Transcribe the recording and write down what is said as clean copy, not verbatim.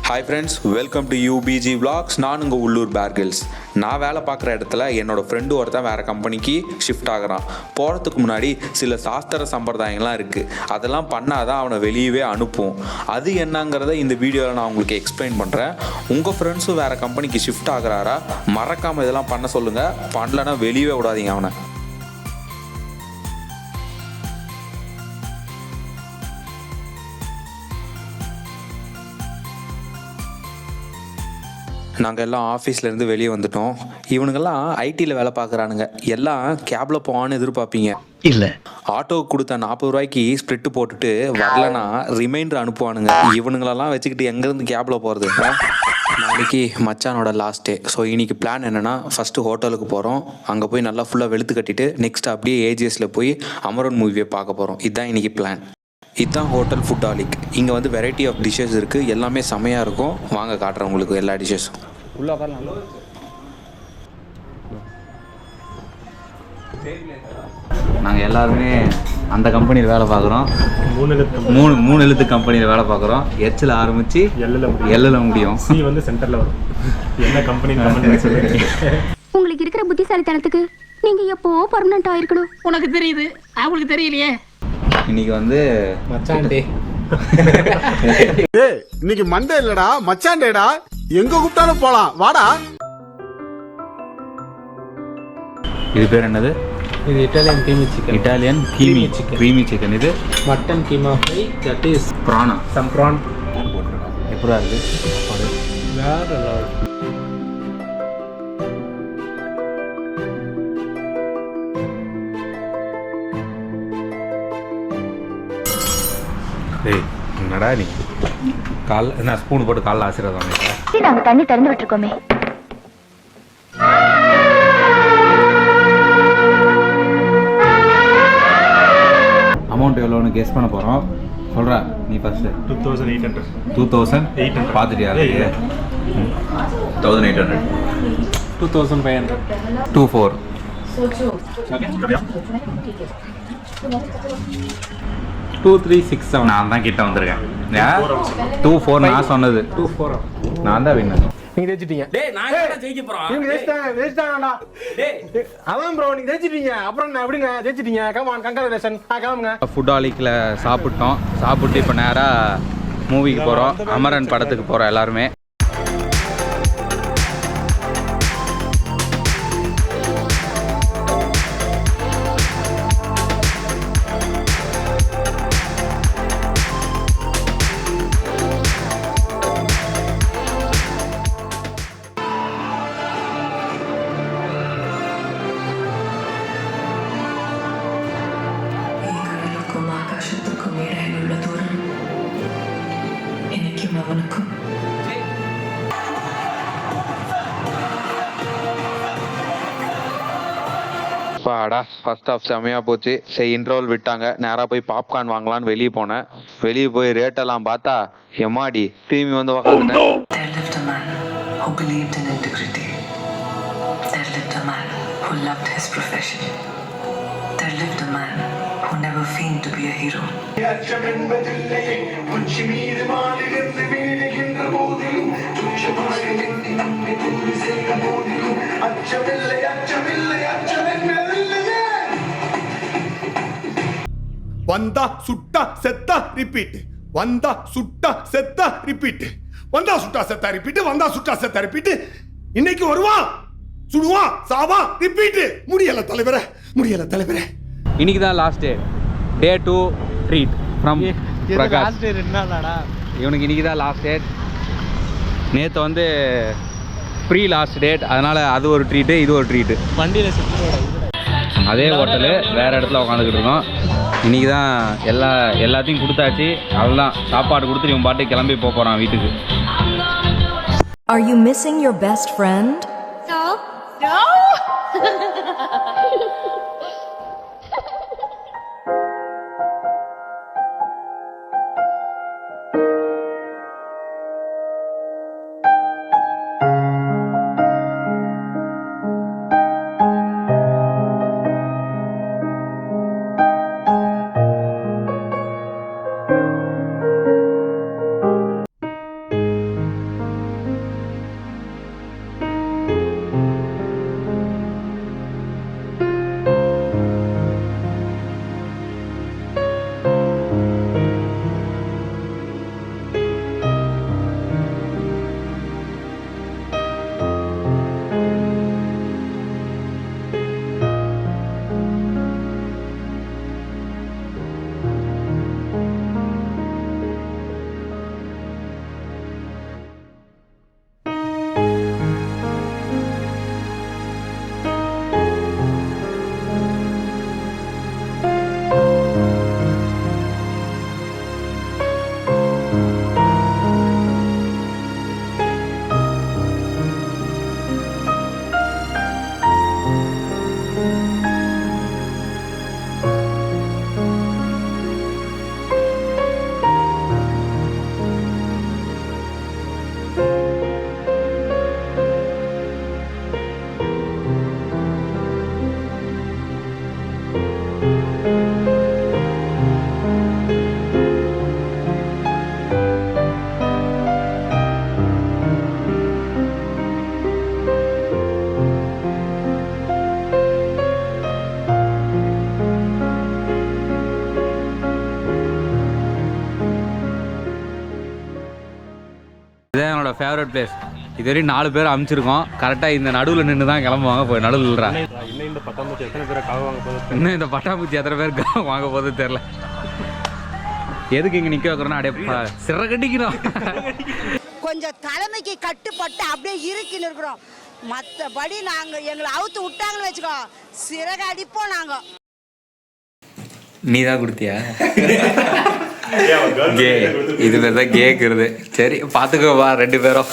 Hi friends, welcome to UPG vlogs. நான் உங்கள் உள்ளூர் பேர்கில்ஸ். நான் வேலை பார்க்குற இடத்துல என்னோடய ஃப்ரெண்டு ஒருத்தன் வேறு கம்பெனிக்கு ஷிஃப்ட் ஆகிறான். போகிறதுக்கு முன்னாடி சில சாஸ்திர சம்பிரதாயங்கள்லாம் இருக்குது. அதெல்லாம் பண்ணால் தான் அவனை வெளியவே அனுப்புவோம். அது என்னங்கிறத இந்த வீடியோவில் நான் உங்களுக்கு எக்ஸ்பிளைன் பண்ணுறேன். உங்கள் ஃப்ரெண்ட்ஸும் வேறு கம்பெனிக்கு ஷிஃப்ட் ஆகிறாரா? மறக்காமல் இதெல்லாம் பண்ண சொல்லுங்கள். பண்ணலன்னா வெளியவே விடாதீங்க அவனை. நாங்கள் எல்லாம் ஆஃபீஸ்லேருந்து வெளியே வந்துட்டோம். இவனுங்கெல்லாம் ஐடியில் வேலை பார்க்குறானுங்க. எல்லாம் கேபில் போவான்னு எதிர்பார்ப்பீங்க. இல்லை, ஆட்டோவுக்கு கொடுத்த 40 ரூபாய்க்கு ஸ்ப்ரிட்டு போட்டுட்டு வரலன்னா ரிமைண்டர் அனுப்புவானுங்க. இவனுங்களெல்லாம் வச்சுக்கிட்டு எங்கேருந்து கேபில் போகிறது? நாளைக்கு மச்சானோட லாஸ்ட் டே. ஸோ இன்றைக்கி பிளான் என்னென்னா, ஃபஸ்ட்டு ஹோட்டலுக்கு போகிறோம். அங்கே போய் நல்லா ஃபுல்லாக வெளுத்து கட்டிட்டு நெக்ஸ்ட் அப்படியே ஏஜிஎஸில் போய் அமரன் மூவியை பார்க்க போகிறோம். இதுதான் இன்றைக்கி பிளான். இதுதான் ஹோட்டல் ஃபுட்டாலிக். இங்கே வந்து வெரைட்டி ஆஃப் டிஷ்ஷஸ் இருக்குது. எல்லாமே செமையாக இருக்கும். வாங்க காட்டுறேன் உங்களுக்கு எல்லா டிஷ்ஷஸும். உள்ள உட்காரலாம். நாங்கள் எல்லாருமே அந்த கம்பெனியில் வேலை பார்க்குறோம். மூணு எழுத்து கம்பெனியில் வேலை பார்க்குறோம். எச்சில் ஆரம்பித்து எல்லில் முடியும். சி வந்து சென்டரில் வரும். என்ன கம்பெனி உங்களுக்கு இருக்கிற புத்திசாலித்தனத்துக்கு நீங்கள் எப்போ பர்மனெண்ட் ஆகிருக்கணும். உனக்கு தெரியுது, அவங்களுக்கு தெரியலையே. இன்னைக்கு வந்து மச்சான் டே. இன்னைக்கு மண்டே இல்லடா, மச்சான் டேடா. எங்க கூப்பிட்டாலும் போலாம், வாடா. இது பேர் என்னது? இது Italian creamy chicken. Italian creamy chicken. இது mutton keema fry, that is ப்ரானா. சம் ப்ரான் போட்டிருக்கோம். எப்படா இருக்கு? வேற லெவல். ஏய், என்னடா நீ கால் என்ன ஸ்பூன் போட்டு காலில் ஆசீர்வாதம் நாங்கள் தண்ணி திறந்து விட்டுருக்கோமே. அமௌண்ட் எவ்வளோன்னு கெஸ் பண்ண போகிறோம். சொல்கிறா நீ ஃபஸ்ட்டு. 2800 பார்த்துட்டியா? 1800 2500 24 2367. நான் தான் கிட்ட வந்திருக்கேன். 24 நான் சொன்னது. 24 நான் தான் வின்னர். நீங்க ஜெயிச்சிட்டீங்க. டேய், நான் என்ன ஜெயிக்க போறோம்? நீங்க ஜெயிச்சிட்டாங்கடா. டேய், அவன் ப்ரோ நீங்க ஜெயிச்சிட்டீங்க. அப்புறம் என்ன எப்படிங்க ஜெயிச்சிட்டீங்க? Come on, congratulation. கிளம்புங்க. ஃபுட்டாலிக்கில் சாப்பிட்டோம். சாப்பிட்டு இப்போ நேராக மூவிக்கு போகிறோம். அமரன் படத்துக்கு போகிறோம் எல்லாருமே. ஆகாசத்துக்கும் இடையில் உள்ள தூரம் எனக்கும் அவனுக்கும். பாடா, ஃபர்ஸ்ட் ஆஃப் செமையாக போச்சு. சரி, இன்ட்ரோல் விட்டாங்க. நேராக போய் பாப்கார்ன் வாங்கலான்னு வெளியே போனேன். வெளியே போய் ரேட்டெல்லாம் பார்த்தா எம்மாடி திரும்பி வந்து உக்காந்துட்டேன். There lived a man who believed in integrity. There lived a man who loved his profession. There lived a man who never feigned to be a hero. வந்தா சுட்டா செத்தா ரிப்பீட். வந்தா சுட்டா செத்தா ரிப்பீட். வந்தா சுட்டா செத்தா ரிப்பீட். வந்தா சுட்டா செத்தா ரிப்பீட். இன்னைக்கு வருவான், சுடுவான், சாவான், ரிப்பீட். முடியல தலைவரே, முடியல தலைவரே. இன்னைக்கு தான் last day. Day 2 treat from Prakash. Last day 2 நாளாடா. இவனுக்கு இன்னைக்கு தான் லாஸ்ட் டேட். நேற்று வந்து ப்ரீ லாஸ்ட் டேட். அதனால் அது ஒரு ட்ரீட்டு, இது ஒரு ட்ரீட்டு. வண்டியில் சுற்றுலோட அதே ஹோட்டலு வேறு இடத்துல உட்காந்துக்கிட்டு இருக்கோம். இன்றைக்கி தான் எல்லாத்தையும் கொடுத்தாச்சு. அதெல்லாம் சாப்பாடு கொடுத்துட்டு இவன் பாட்டு கிளம்பி போகிறான் வீட்டுக்கு. Are you missing your best friend? No. இதுதான் என்னோட ஃபேவரட் பிளேஸ். இது வரையும் 4 பேர் அனுப்பிச்சிருக்கோம். கரெக்டாக இந்த நடுவில் நின்று தான் கிளம்புவாங்க. போய் நடுவில் இல்லைறா. இன்னும் இந்த பட்டாம்பூச்சி எத்தனை பேரை காவ வாங்க போகுது? இன்னும் இந்த பட்டாம்பூச்சி எத்தனை பேர் வாங்க போகுது தெரில. எதுக்கு இங்கே நிற்க வைக்கிறோன்னா அப்படியே சிற கட்டிக்கணும். கொஞ்சம் தலைமைக்கு கட்டுப்பட்டு அப்படியே இருக்குன்னு இருக்கிறோம். மற்றபடி நாங்கள் எங்களை அவுத்து விட்டாங்கன்னு வச்சுக்கோ, சிறகு அடிப்போம் நாங்கள். நீ தான் கொடுத்தியா? கே இதுல தான் கேக்குறது. சரி பாத்துக்கோவா 2 பேரும்.